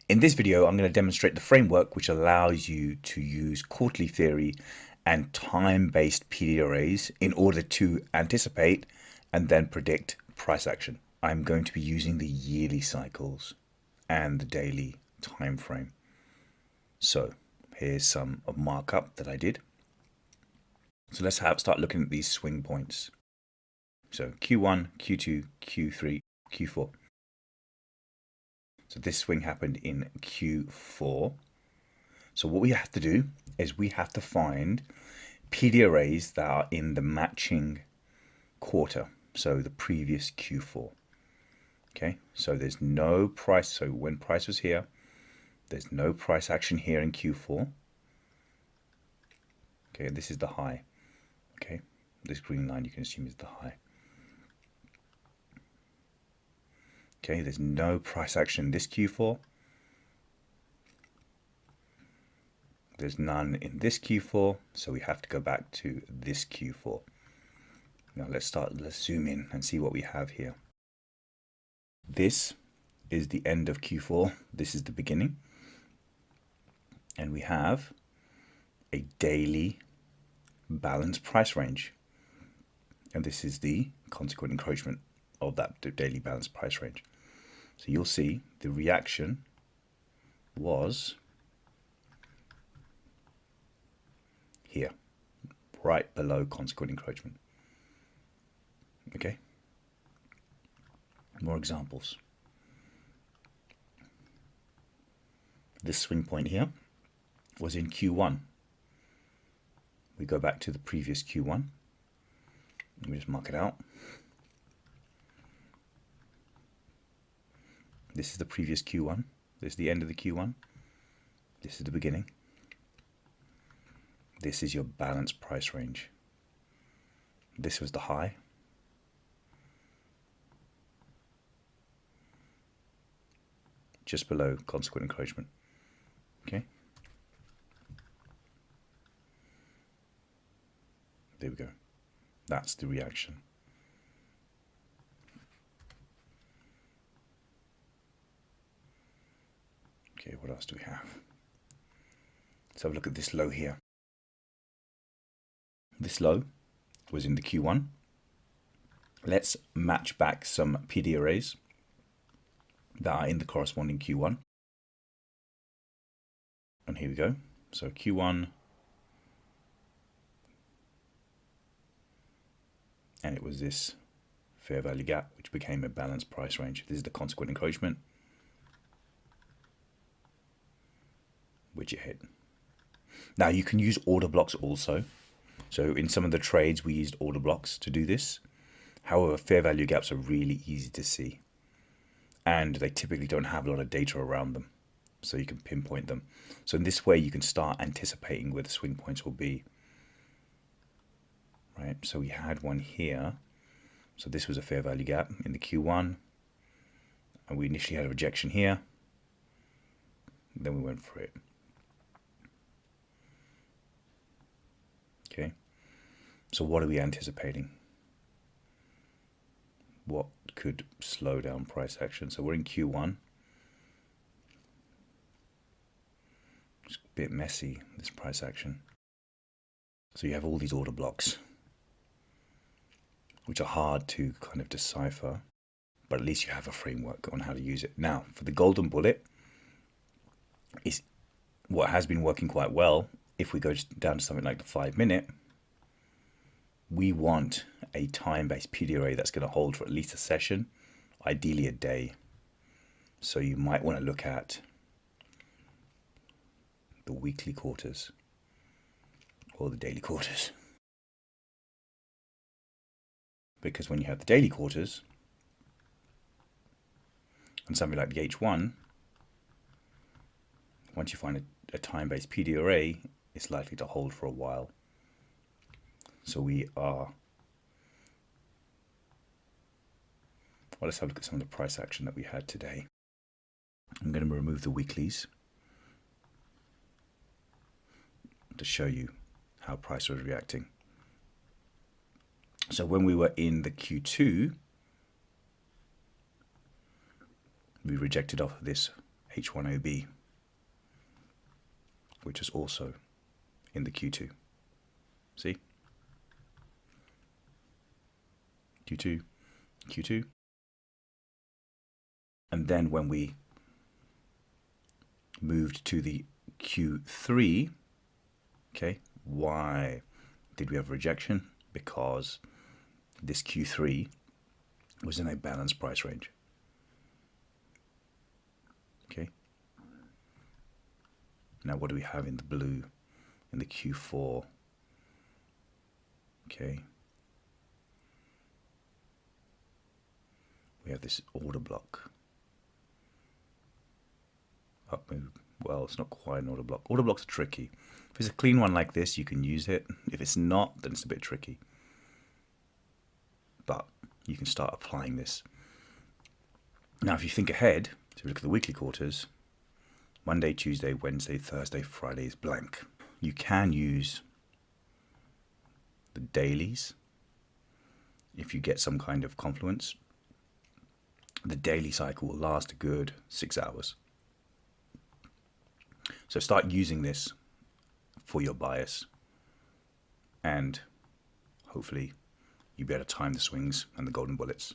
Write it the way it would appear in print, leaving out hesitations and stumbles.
In this video, I'm going to demonstrate the framework which allows you to use quarterly theory and time-based PDRAs in order to anticipate and then predict price action. I'm going to be using the yearly cycles and the daily time frame. So here's some of markup that I did. So let's start looking at these swing points. So Q1, Q2, Q3, Q4. So this swing happened in Q4. So what we have to do is we have to find PDRAs that are in the matching quarter. So the previous Q4. Okay, so there's no price. So when price was here, there's no price action here in Q4. Okay, this is the high. Okay, this green line you can assume is the high. Okay, there's no price action in this Q4. There's none in this Q4, so we have to go back to this Q4. Now let's zoom in and see what we have here. This is the end of Q4. This is the beginning. And we have a daily balanced price range. And this is the consequent encroachment of that daily balanced price range. So you'll see the reaction was here, right below consequent encroachment. Okay. More examples. This swing point here was in Q1. We go back to the previous Q1. Let me just mark it out. This is the previous Q1. This is the end of the Q1. This is the beginning. This is your balanced price range. This was the high. Just below consequent encroachment. Okay. There we go. That's the reaction. Okay, what else do we have? Let's have a look at this low here. This low was in the Q1. Let's match back some PDRAs that are in the corresponding Q1. And here we go. So Q1, and it was this fair value gap, which became a balanced price range. This is the consequent encroachment, which it hit. Now you can use order blocks also. So in some of the trades, we used order blocks to do this. However, fair value gaps are really easy to see, and they typically don't have a lot of data around them, so you can pinpoint them. So in this way, you can start anticipating where the swing points will be. Right, so we had one here. So this was a fair value gap in the Q1, and we initially had a rejection here. Then we went for it. Okay, so what are we anticipating? What could slow down price action? So we're in Q1. It's a bit messy, this price action. So you have all these order blocks, which are hard to kind of decipher, but at least you have a framework on how to use it. Now, for the golden bullet, is what has been working quite well. If we go down to something like the 5-minute, we want a time-based PDRA that's going to hold for at least a session, ideally a day. So you might want to look at the weekly quarters or the daily quarters. Because when you have the daily quarters and something like the H1, once you find a time-based PDRA, it's likely to hold for a while. So we are, well, let's have a look at some of the price action that we had today. I'm going to remove the weeklies to show you how price was reacting. So when we were in the Q2, we rejected off of this H1OB, which is also in the Q2. See? Q2, Q2. And then when we moved to the Q3, okay, why did we have rejection? Because this Q3 was in a balanced price range. Okay. Now what do we have in the blue in the Q4? Okay. We have this order block. Up move. Well, it's not quite an order block. Order blocks are tricky. If it's a clean one like this, you can use it. If it's not, then it's a bit tricky. But you can start applying this. Now, if you think ahead, so we look at the weekly quarters, Monday, Tuesday, Wednesday, Thursday, Friday is blank. You can use the dailies if you get some kind of confluence. The daily cycle will last a good 6 hours. So start using this for your bias, and hopefully you'll be able to time the swings and the golden bullets.